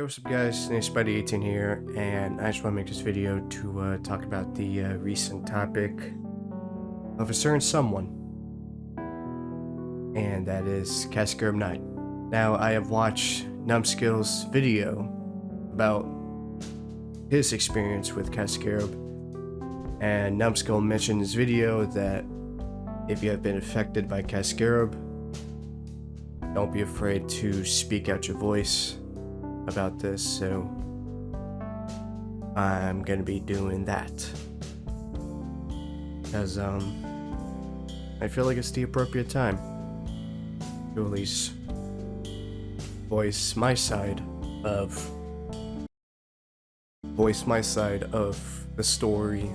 Hey, what's up guys, it's Spidey18 here, and I just want to make this video to talk about the recent topic of a certain someone, and that is CastScarab9. Now, I have watched Numbskill's video about his experience with CastScarab, and Numbskill mentioned in his video that if you have been affected by CastScarab, don't be afraid to speak out your voice about this, so I'm gonna be doing that because I feel like it's the appropriate time to at least voice my side of the story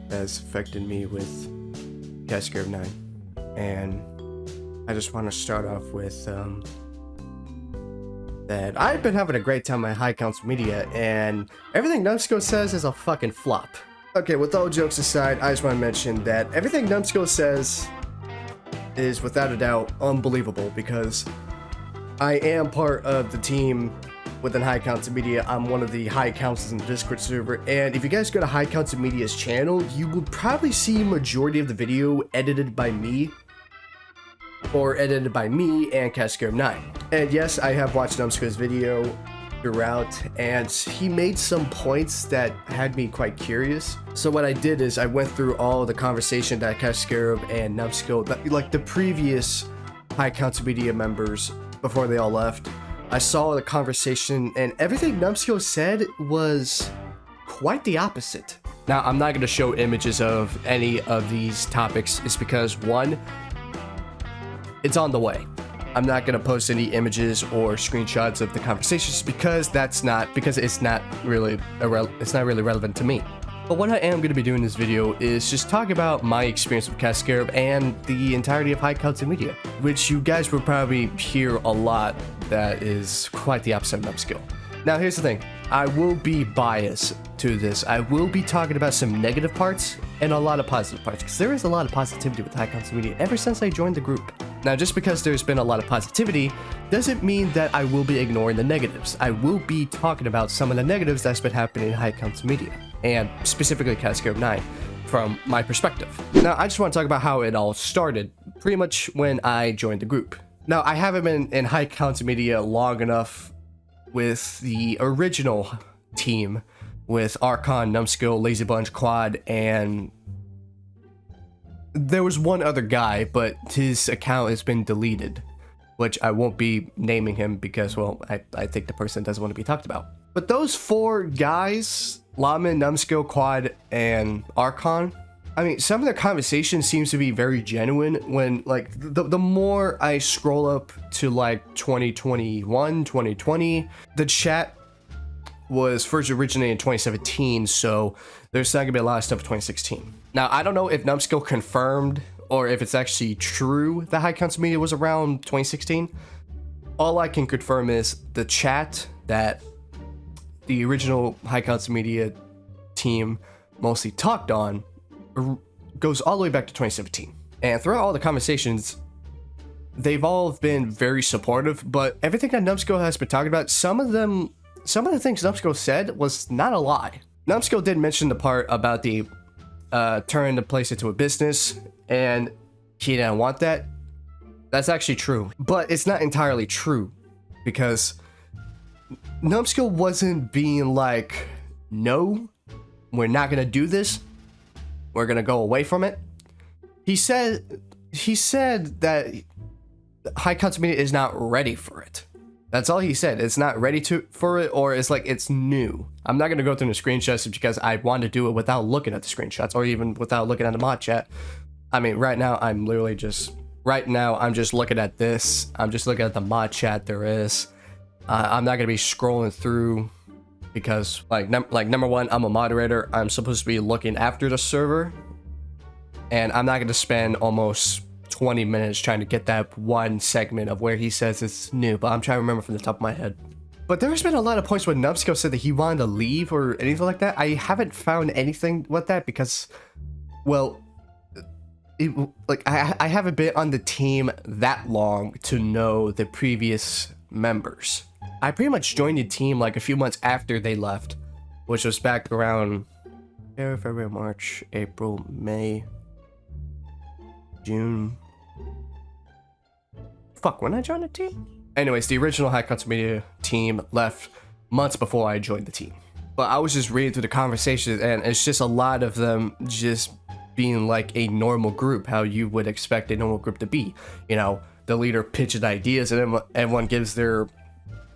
that's affected me with CastScarab9. And I just want to start off with that I've been having a great time at High Council Media, and everything Numbskill says is a fucking flop. Okay, with all jokes aside, I just want to mention that everything Numbskill says is without a doubt unbelievable, because I am part of the team within High Council Media. I'm one of the High Councils in the Discord server, and if you guys go to High Council Media's channel, you will probably see majority of the video edited by me, or edited by me and CastScarab9. And yes, I have watched Numbskill's video throughout, and he made some points that had me quite curious. So what I did is I went through all the conversation that CastScarab and Numbskill, like the previous High Council Media members before they all left. I saw the conversation, and everything Numbskill said was quite the opposite. Now, I'm not going to show images of any of these topics. It's because, one, it's on the way. I'm not going to post any images or screenshots of the conversations because it's not really relevant to me. But what I am going to be doing in this video is just talk about my experience with CastScarab and the entirety of High Council Media, which you guys will probably hear a lot that is quite the opposite of Numbskill. Now, here's the thing. I will be biased to this. I will be talking about some negative parts and a lot of positive parts, because there is a lot of positivity with High Council Media ever since I joined the group. Now, just because there's been a lot of positivity doesn't mean that I will be ignoring the negatives. I will be talking about some of the negatives that's been happening in High Council Media, and specifically CastScarab9 from my perspective. Now, I just want to talk about how it all started, pretty much when I joined the group. Now, I haven't been in High Council Media long enough with the original team, with Archon, Numbskill, Lazy Bunch, Quad, and there was one other guy, but his account has been deleted, which I won't be naming him because, well, I think the person doesn't want to be talked about. But those four guys, Lamin, Numbskill, Quad, and Archon, I mean, some of their conversation seems to be very genuine. When, like, the more I scroll up to, like, 2021, 2020, the chat was first originated in 2017, so there's not gonna be a lot of stuff in 2016. Now, I don't know if Numbskill confirmed or if it's actually true that High Council Media was around 2016. All I can confirm is the chat that the original High Council Media team mostly talked on goes all the way back to 2017. And throughout all the conversations, they've all been very supportive, but everything that Numbskill has been talking about, some of the things Numbskill said was not a lie. Numbskill did mention the part about the turning the place into a business, and he didn't want that. That's actually true, but it's not entirely true, because Numbskill wasn't being like, no, we're not gonna do this, we're gonna go away from it. He said that High Council Media is not ready for it. That's all he said. It's not ready for it, or it's like it's new. I'm not gonna go through the screenshots because I want to do it without looking at the screenshots, or even without looking at the mod chat. I mean, right now I'm just looking at this. I'm just looking at the mod chat there is. I'm not gonna be scrolling through because, number one, I'm a moderator. I'm supposed to be looking after the server, and I'm not gonna spend almost 20 minutes trying to get that one segment of where he says it's new, but I'm trying to remember from the top of my head. But there's been a lot of points when Numbskill said that he wanted to leave or anything like that. I haven't found anything with that because, well, I haven't been on the team that long to know the previous members. I pretty much joined the team like a few months after they left, which was back around February, March, April, May, June. Fuck, when I joined the team? Anyways, the original High Concept Media team left months before I joined the team. But I was just reading through the conversations, and it's just a lot of them just being like a normal group, how you would expect a normal group to be. You know, the leader pitches ideas and then everyone gives their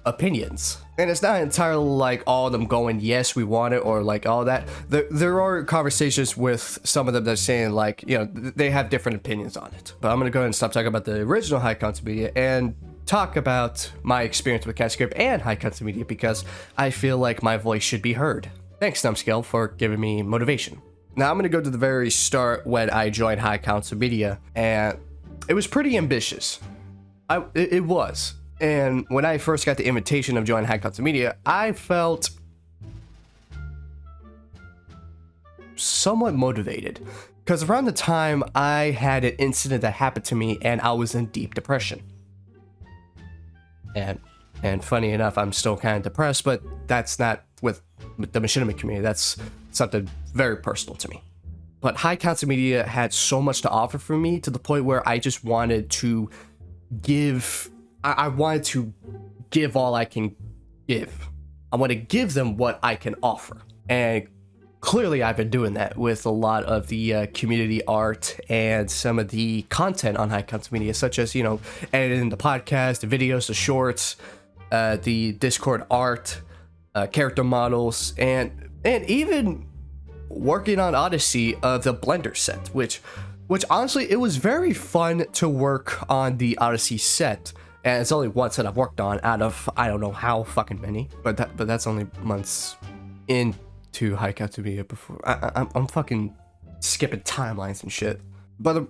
opinions. And it's not entirely like all of them going, yes, we want it, or like all that. There are conversations with some of them that are saying like, you know, they have different opinions on it. But I'm going to go ahead and stop talking about the original High Concept Media and talk about my experience with CastScarab and High Concept Media, because I feel like my voice should be heard. Thanks, Numbskull, for giving me motivation. Now I'm going to go to the very start when I joined High Concept Media, and it was pretty ambitious. It was. And when I first got the invitation of joining High Concept Media, I felt somewhat motivated, because around the time I had an incident that happened to me and I was in deep depression. And funny enough, I'm still kind of depressed, but that's not with the machinima community. That's something very personal to me. But High Concept Media had so much to offer for me, to the point where I just wanted to give. I wanted to give all I can give. I want to give them what I can offer. And clearly I've been doing that with a lot of the community art and some of the content on High Concept Media, such as, you know, editing the podcast, the videos, the shorts, the Discord art, character models, and even working on Odyssey of the Blender set, which honestly, it was very fun to work on the Odyssey set. And it's only one set I've worked on out of I don't know how fucking many, but that's only months into High Concept Media before. I'm fucking skipping timelines and shit. But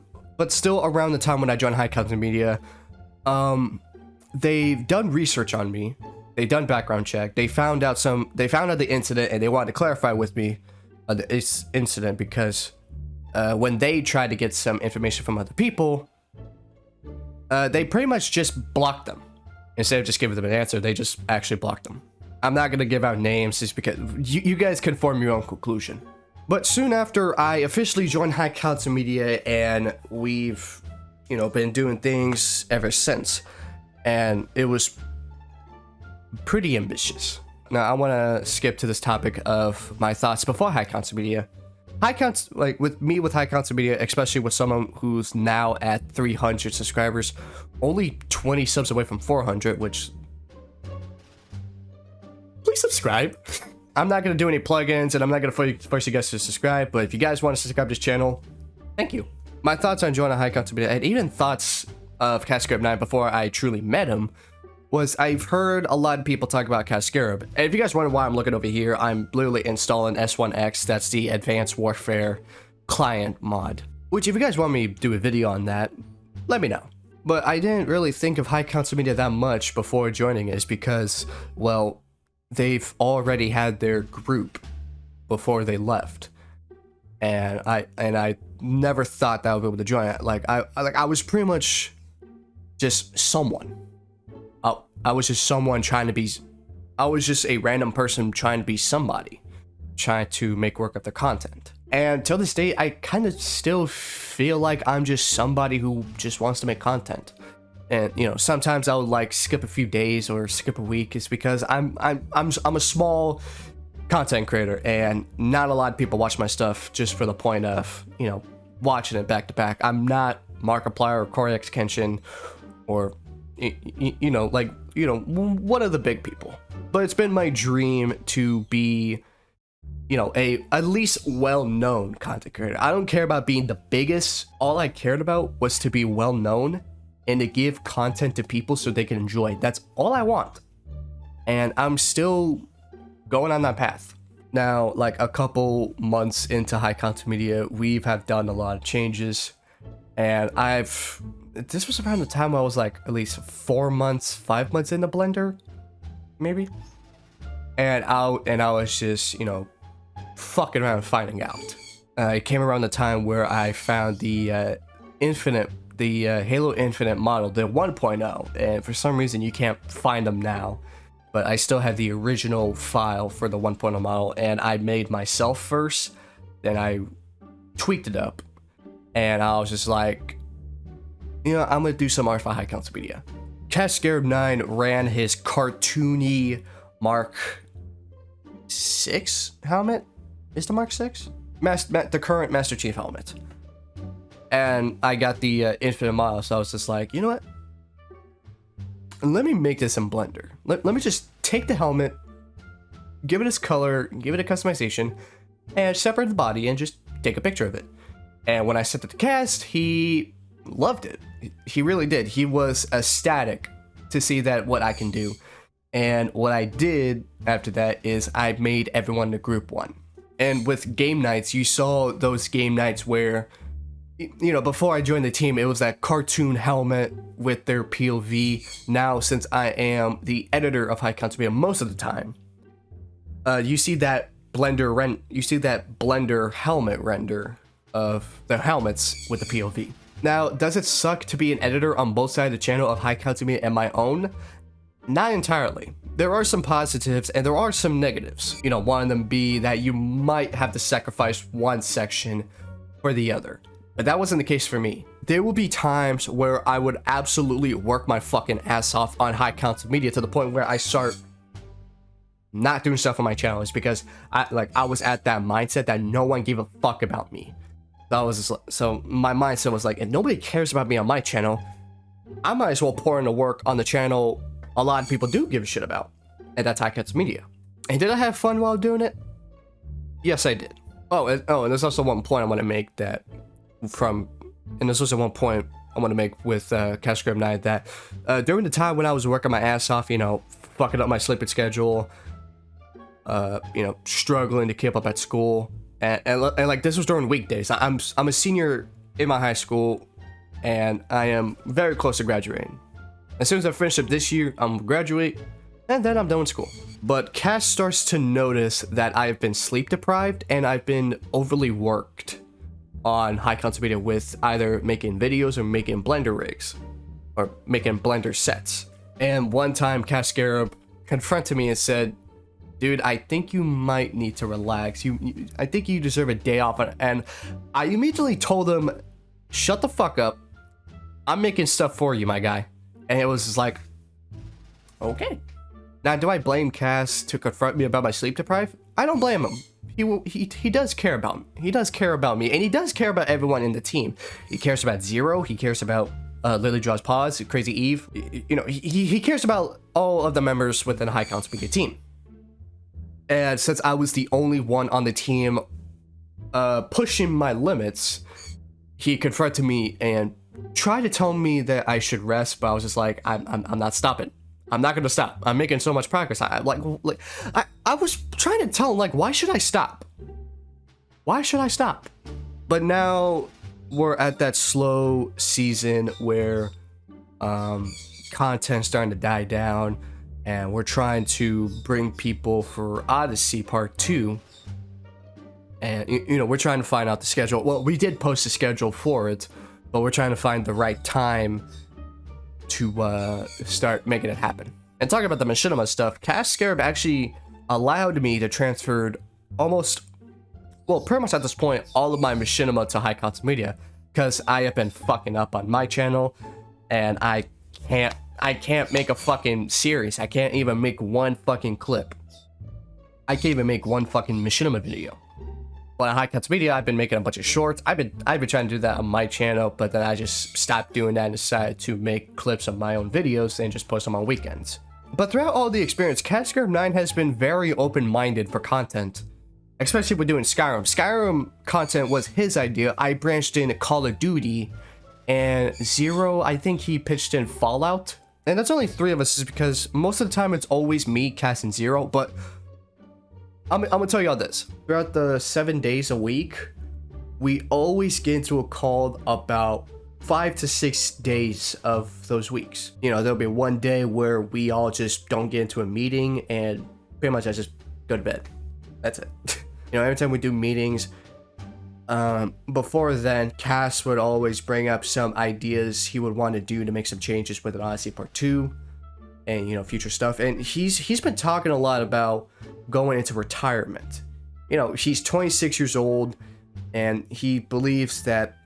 still, around the time when I joined High Concept Media, they've done research on me. They've done background check. They found out the incident, and they wanted to clarify with me this incident, because when they tried to get some information from other people, they pretty much just blocked them. Instead of just giving them an answer, they just actually blocked them. I'm not going to give out names just because you guys can form your own conclusion. But soon after, I officially joined High Concept Media, and we've, you know, been doing things ever since. And it was pretty ambitious. Now, I want to skip to this topic of my thoughts before High Concept Media. High Concept, like with High Concept Media, especially with someone who's now at 300 subscribers, only 20 subs away from 400, which, please subscribe. I'm not going to do any plugins, and I'm not going to force you guys to subscribe, but if you guys want to subscribe to this channel, thank you. My thoughts on joining High Concept Media, and even thoughts of CastScarab9 before I truly met him, was I've heard a lot of people talk about CastScarab. And if you guys wonder why I'm looking over here, I'm literally installing S1X. That's the Advanced Warfare client mod. Which, if you guys want me to do a video on that, let me know. But I didn't really think of High Concept Media that much before joining it, because, well, they've already had their group before they left. And I never thought that I would be able to join it. I was pretty much just someone. I was just someone trying to be. I was just a random person trying to be somebody, trying to make work of the content. And till this day, I kind of still feel like I'm just somebody who just wants to make content. And, you know, sometimes I would like skip a few days or skip a week. It's because I'm a small content creator, and not a lot of people watch my stuff just for the point of, you know, watching it back to back. I'm not Markiplier or Koryax Kenshin or one of the big people. But it's been my dream to be, you know, at least well-known content creator. I don't care about being the biggest. All I cared about was to be well-known and to give content to people so they can enjoy it. That's all I want. And I'm still going on that path. Now, like a couple months into High Concept Media, we have done a lot of changes. And this was around the time I was like at least 5 months into Blender, maybe. And I was just, you know, fucking around finding out. It came around the time where I found the Halo Infinite model, the 1.0, and for some reason you can't find them now. but I still have the original file for the 1.0 model, and I made myself first, then I tweaked it up, and I was just like, you know, I'm gonna do some art for High Council Media. CastScarab9 ran his cartoony Mark 6 helmet. Is the Mark 6? The current Master Chief helmet. And I got the Infinite model, so I was just like, you know what? Let me make this in Blender. Let me just take the helmet, give it its color, give it a customization, and separate the body and just take a picture of it. And when I sent it to Cast, he loved it. He really did. He was ecstatic to see that what I can do. And what I did after that is I made everyone to group one. And with game nights, you saw those game nights where, you know, before I joined the team, it was that cartoon helmet with their POV. Now, since I am the editor of High Council Media most of the time, you see that Blender helmet render of the helmets with the POV. Now, does it suck to be an editor on both sides of the channel of High Council Media and my own? Not entirely. There are some positives and there are some negatives. You know, one of them be that you might have to sacrifice one section for the other. But that wasn't the case for me. There will be times where I would absolutely work my fucking ass off on High Council Media to the point where I start not doing stuff on my channel. It's because I was at that mindset that no one gave a fuck about me. So my mindset was like, if nobody cares about me on my channel, I might as well pour in the work on the channel a lot of people do give a shit about, and that's High Council Media. And did I have fun while doing it? Yes, I did. Oh, and there's also one point I want to make with CastScarab9 that during the time when I was working my ass off, you know, fucking up my sleeping schedule, you know, struggling to keep up at school, and like this was during weekdays. I'm a senior in my high school, and I am very close to graduating. As soon as I finish up this year, I'm gonna graduate, and then I'm done with school. But Cass starts to notice that I've been sleep deprived and I've been overly worked on High Council Media with either making videos or making Blender rigs or making Blender sets. And one time CastScarab confronted me and said, dude, I think you might need to relax. I think you deserve a day off. And I immediately told him, shut the fuck up. I'm making stuff for you, my guy. And it was just like, okay. Now, do I blame Cass to confront me about my sleep deprived? I don't blame him. He does care about me. He does care about me, and he does care about everyone in the team. He cares about Zero. He cares about Lily Draws Paws, Crazy Eve. You know, he cares about all of the members within the High Council Media team. And since I was the only one on the team pushing my limits, he confronted me and tried to tell me that I should rest, but I was just like, I'm not stopping. I'm not gonna stop. I'm making so much progress. I was trying to tell him, like, why should I stop? Why should I stop? But now we're at that slow season where content's starting to die down, and we're trying to bring people for Odyssey Part 2. And, you know, we're trying to find out the schedule. Well, we did post a schedule for it, but we're trying to find the right time to start making it happen. And talking about the machinima stuff, CastScarab actually allowed me to transfer pretty much at this point, all of my machinima to High Council Media, because I have been fucking up on my channel, and I can't make a fucking series. I can't even make one fucking clip. I can't even make one fucking machinima video. But on High Council Media, I've been making a bunch of shorts. I've been trying to do that on my channel, but then I just stopped doing that and decided to make clips of my own videos and just post them on weekends. But throughout all the experience, CastScarab9 has been very open-minded for content, especially with doing Skyrim. Skyrim content was his idea. I branched in Call of Duty, and Zero, I think he pitched in Fallout. And that's only 3 of us, is because most of the time it's always me, Cass, and Zero, but I'm gonna tell y'all this. Throughout the 7 days a week, we always get into a call about 5 to 6 days of those weeks. You know, there'll be one day where we all just don't get into a meeting, and pretty much I just go to bed. That's it. You know, every time we do meetings, before then, Cass would always bring up some ideas he would want to do to make some changes with an Odyssey Part 2. and future stuff. And he's been talking a lot about going into retirement. He's 26 years old, and he believes that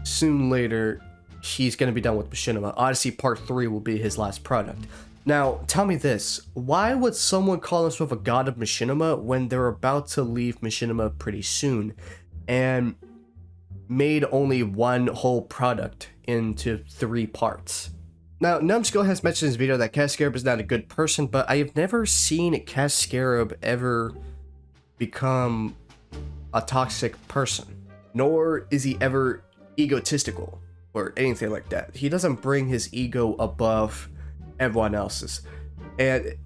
soon later he's going to be done with Machinima. Odyssey Part 3 will be his last product. Now, tell me this. Why would someone call himself a god of Machinima when they're about to leave Machinima pretty soon and made only one whole product into 3 parts? Now, Numbskull has mentioned in his video that CastScarab is not a good person, but I have never seen CastScarab ever become a toxic person. Nor is he ever egotistical or anything like that. He doesn't bring his ego above everyone else's. And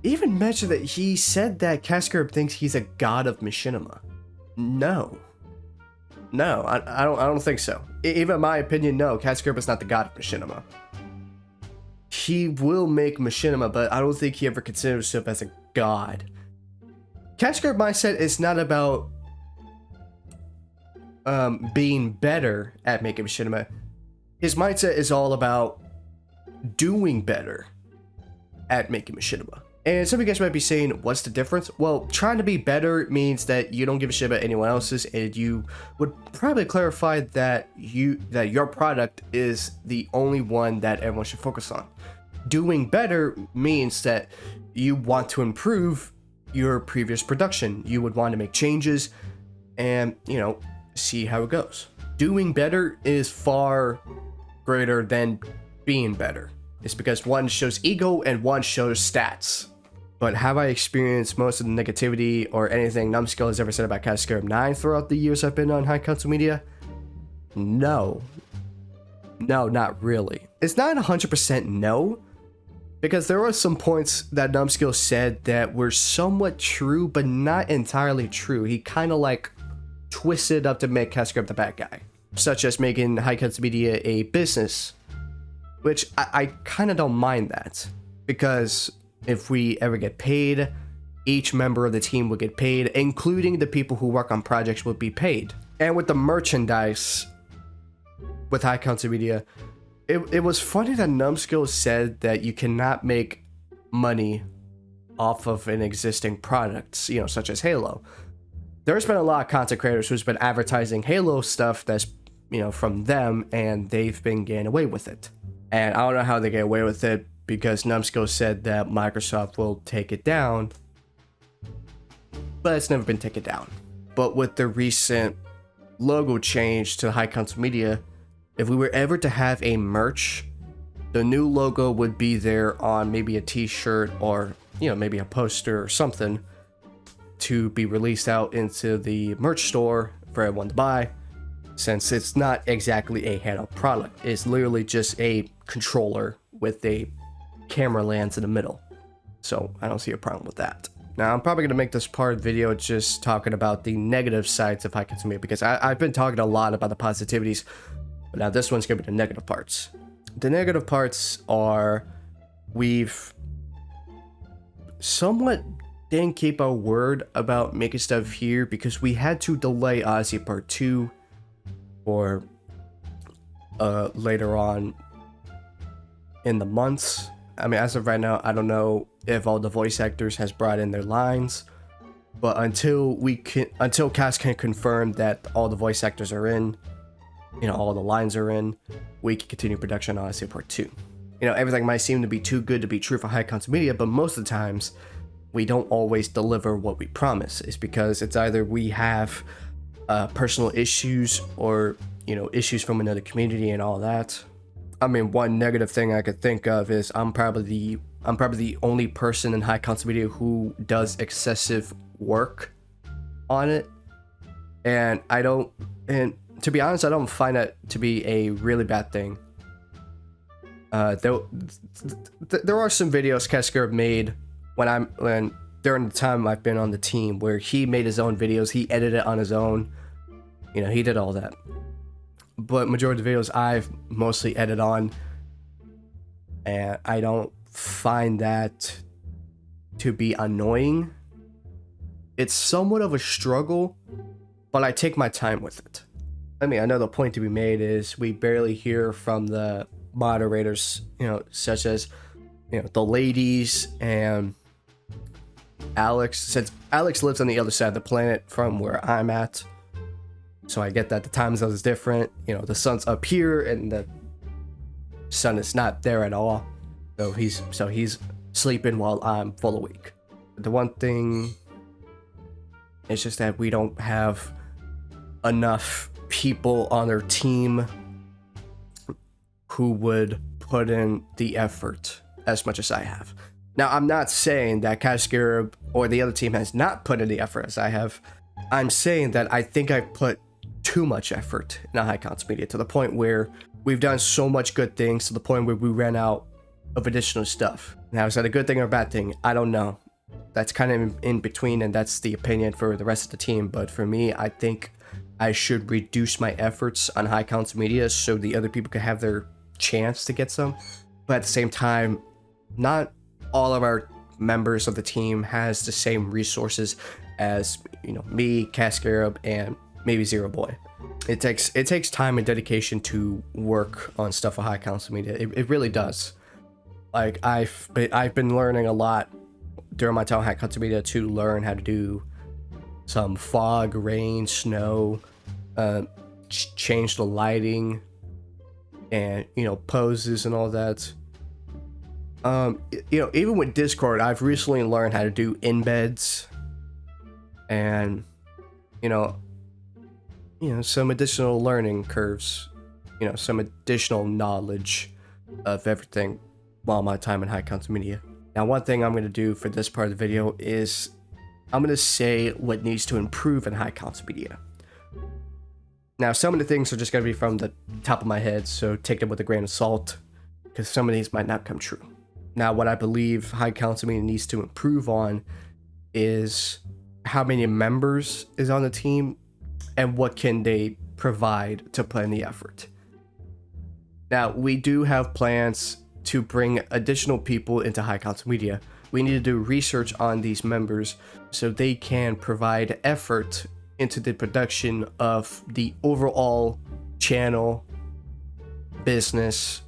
even mentioned that he said that CastScarab thinks he's a god of Machinima. No, I don't think so. Even in my opinion, no, CastScarab is not the god of Machinima. He will make Machinima, but I don't think he ever considers himself as a god. CastScarab mindset is not about being better at making Machinima. His mindset is all about doing better at making Machinima. And some of you guys might be saying, what's the difference? Well, trying to be better means that you don't give a shit about anyone else's, and you would probably clarify that your product is the only one that everyone should focus on. Doing better means that you want to improve your previous production. You would want to make changes and, see how it goes. Doing better is far greater than being better. It's because one shows ego and one shows stats. But have I experienced most of the negativity or anything Numbskull has ever said about CastScarab9 throughout the years I've been on High Council Media? No, not really. It's not 100% no, because there were some points that Numbskull said that were somewhat true, but not entirely true. He kind of twisted up to make CastScarab the bad guy, such as making High Council Media a business, which I kind of don't mind that, because if we ever get paid, each member of the team will get paid, including the people who work on projects will be paid. And with the merchandise with High Council Media, it was funny that Numbskull said that you cannot make money off of an existing product, such as Halo. There's been a lot of content creators who's been advertising Halo stuff that's, from them, and they've been getting away with it. And I don't know how they get away with it, because Numbskull said that Microsoft will take it down, but it's never been taken down. But with the recent logo change to High Council Media, if we were ever to have a merch, the new logo would be there on maybe a t-shirt or, maybe a poster or something to be released out into the merch store for everyone to buy, since it's not exactly a handheld product. It's literally just a controller with a camera lens in the middle. So I don't see a problem with that. Now, I'm probably going to make this part of the video just talking about the negative sides of High Council Media, because I've been talking a lot about the positivities, but now this one's going to be the negative parts. The negative parts are we've somewhat didn't keep our word about making stuff here, because we had to delay Odyssey Part 2 or later on in the months. I mean, as of right now, I don't know if all the voice actors has brought in their lines, but until Cast can confirm that all the voice actors are in, all the lines are in, we can continue production on Odyssey Part 2. Everything might seem to be too good to be true for High Council Media, but most of the times we don't always deliver what we promise. It's because it's either we have personal issues or issues from another community and all that. I mean, one negative thing I could think of is I'm probably the only person in High Council Media who does excessive work on it, and to be honest, I don't find that to be a really bad thing. There are some videos CastScarab made when during the time I've been on the team, where he made his own videos, he edited it on his own, he did all that. But majority of the videos I've mostly edited on, and I don't find that to be annoying. It's somewhat of a struggle, but I take my time with it. I mean, another point to be made is we barely hear from the moderators, such as the ladies and Alex, since Alex lives on the other side of the planet from where I'm at, so I get that the time zone is different. The sun's up here and the sun is not there at all, so he's sleeping while I'm full awake. The one thing is just that we don't have enough people on our team who would put in the effort as much as I have. Now, I'm not saying that CastScarab or the other team has not put in the effort as I have. I'm saying that I think I put too much effort in High Council Media, to the point where we've done so much good things to the point where we ran out of additional stuff. Now, is that a good thing or a bad thing? I don't know. That's kind of in between, and that's the opinion for the rest of the team. But for me, I think I should reduce my efforts on High Council Media so the other people can have their chance to get some. But at the same time, not all of our members of the team has the same resources as me, CastScarab, and maybe Zero Boy. It takes time and dedication to work on stuff with High Council Media. It really does. Like I've been learning a lot during my time at High Council Media to learn how to do some fog, rain, snow, change the lighting, and poses and all that. Even with Discord, I've recently learned how to do embeds and some additional learning curves, some additional knowledge of everything while my time in High Council Media. Now, one thing I'm going to do for this part of the video is I'm going to say what needs to improve in High Council Media. Now, some of the things are just going to be from the top of my head, so take them with a grain of salt, because some of these might not come true. Now, what I believe High Council Media needs to improve on is how many members is on the team and what can they provide to put in the effort. Now, we do have plans to bring additional people into High Council Media. We need to do research on these members so they can provide effort into the production of the overall channel, business,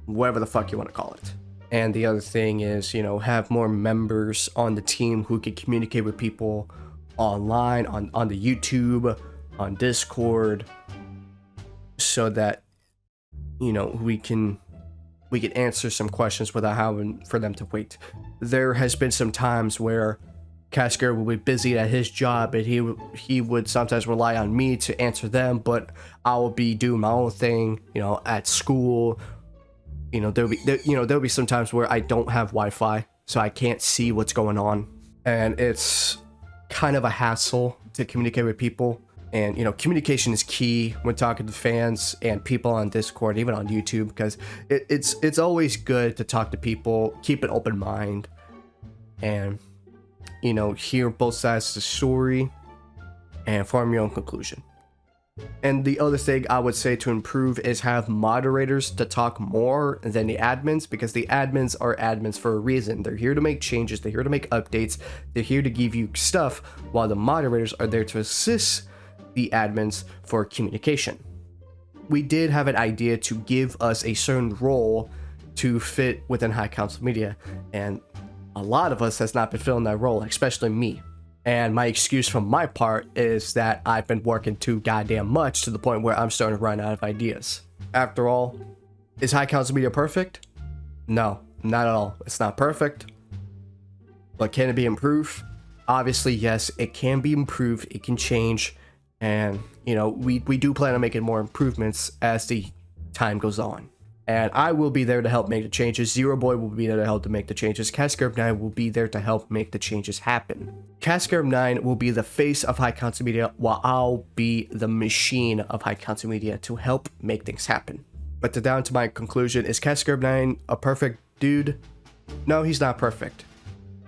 whatever the fuck you want to call it. And the other thing is, have more members on the team who can communicate with people online, on the YouTube, on Discord, so that, we can answer some questions without having for them to wait. There has been some times where CastScarab will be busy at his job, and he would sometimes rely on me to answer them, but I will be doing my own thing, at school. There'll be some times where I don't have Wi-Fi, so I can't see what's going on, and it's kind of a hassle to communicate with people. And communication is key when talking to fans and people on Discord, even on YouTube, because it's always good to talk to people, keep an open mind, and hear both sides of the story and form your own conclusion. And the other thing I would say to improve is have moderators to talk more than the admins, because the admins are admins for a reason. They're here to make changes, they're here to make updates, they're here to give you stuff, while the moderators are there to assist the admins for communication. We did have an idea to give us a certain role to fit within High Council Media, and a lot of us has not been filling that role, especially me. And my excuse from my part is that I've been working too goddamn much to the point where I'm starting to run out of ideas. After all, is High Council Media perfect? No, not at all. It's not perfect. But can it be improved? Obviously, yes, it can be improved. It can change. And, we do plan on making more improvements as the time goes on. And I will be there to help make the changes. Zero Boy will be there to help to make the changes. CastScarab9 will be there to help make the changes happen. CastScarab9 will be the face of High Council Media, while I'll be the machine of High Council Media to help make things happen. But down to my conclusion, is CastScarab9 a perfect dude? No, he's not perfect.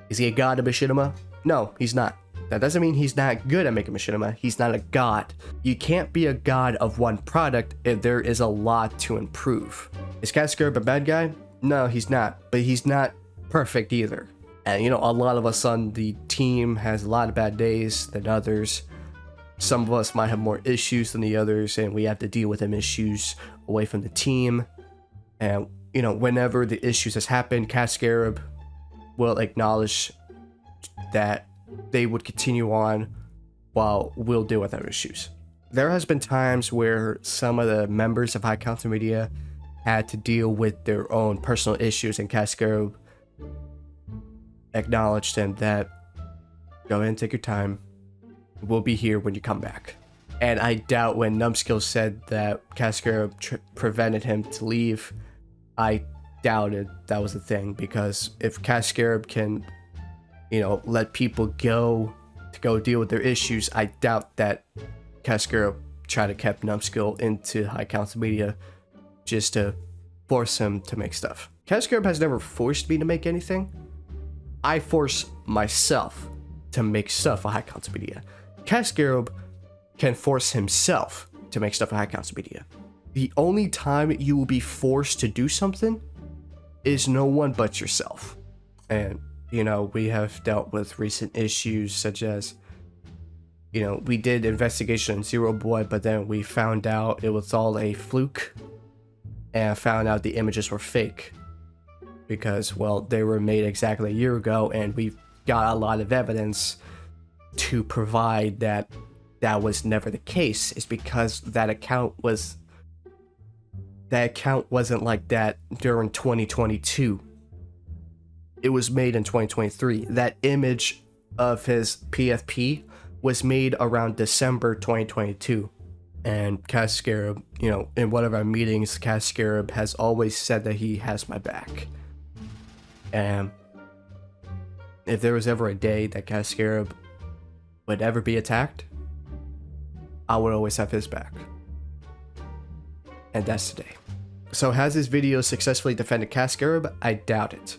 Is he a god of machinima? No, he's not. That doesn't mean he's not good at making machinima. He's not a god. You can't be a god of one product if there is a lot to improve. Is CastScarab a bad guy? No, he's not. But he's not perfect either. And a lot of us on the team has a lot of bad days than others. Some of us might have more issues than the others, and we have to deal with them issues away from the team. And you know, whenever the issues has happened, CastScarab will acknowledge that they would continue on while we'll deal with our issues. There has been times where some of the members of High Council Media had to deal with their own personal issues, and CastScarab acknowledged them that go ahead and take your time. We'll be here when you come back. And I doubt when Numbskill said that CastScarab prevented him to leave, I doubted that was a thing, because if CastScarab can, you know, let people go to go deal with their issues, I doubt that CastScarab tried to keep Numbskill into High Council Media just to force him to make stuff. CastScarab has never forced me to make anything. I force myself to make stuff on High Council Media. CastScarab can force himself to make stuff on High Council Media. The only time you will be forced to do something is no one but yourself. And, you know, we have dealt with recent issues such as, you know, we did investigation on Zero Boy, but then we found out it was all a fluke and found out the images were fake because, well, they were made exactly a year ago, and we've got a lot of evidence to provide that that was never the case. Is because that account wasn't like that during 2022. It was made in 2023. That image of his PFP was made around December 2022. And CastScarab, you know, in one of our meetings, CastScarab has always said that he has my back. And if there was ever a day that CastScarab would ever be attacked, I would always have his back. And that's today. So has this video successfully defended CastScarab? I doubt it.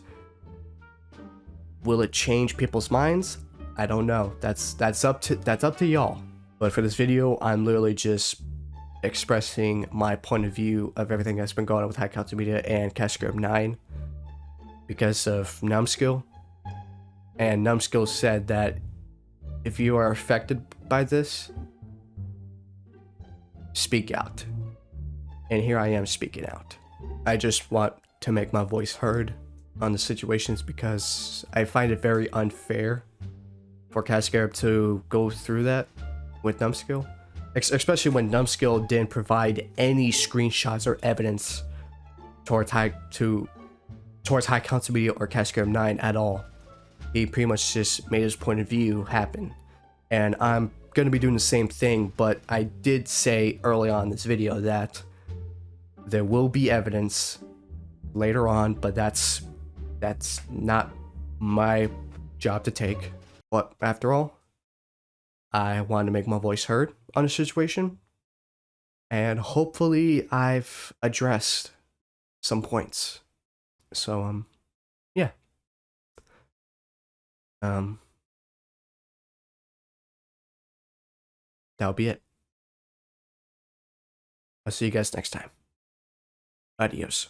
Will it change people's minds? I don't know. That's up to y'all. But for this video, I'm literally just expressing my point of view of everything that's been going on with High Council Media and CastScarab9 because of Numbskill. And Numbskill said that if you are affected by this, speak out. And here I am speaking out. I just want to make my voice heard on the situations because I find it very unfair for CastScarab to go through that with Numbskill, especially when Numbskill didn't provide any screenshots or evidence towards High Council Media or CastScarab9 at all. He pretty much just made his point of view happen, and I'm gonna be doing the same thing. But I did say early on in this video that there will be evidence later on, but that's not my job to take. But after all, I wanted to make my voice heard on the situation, and hopefully I've addressed some points. So yeah. That'll be it. I'll see you guys next time. Adios.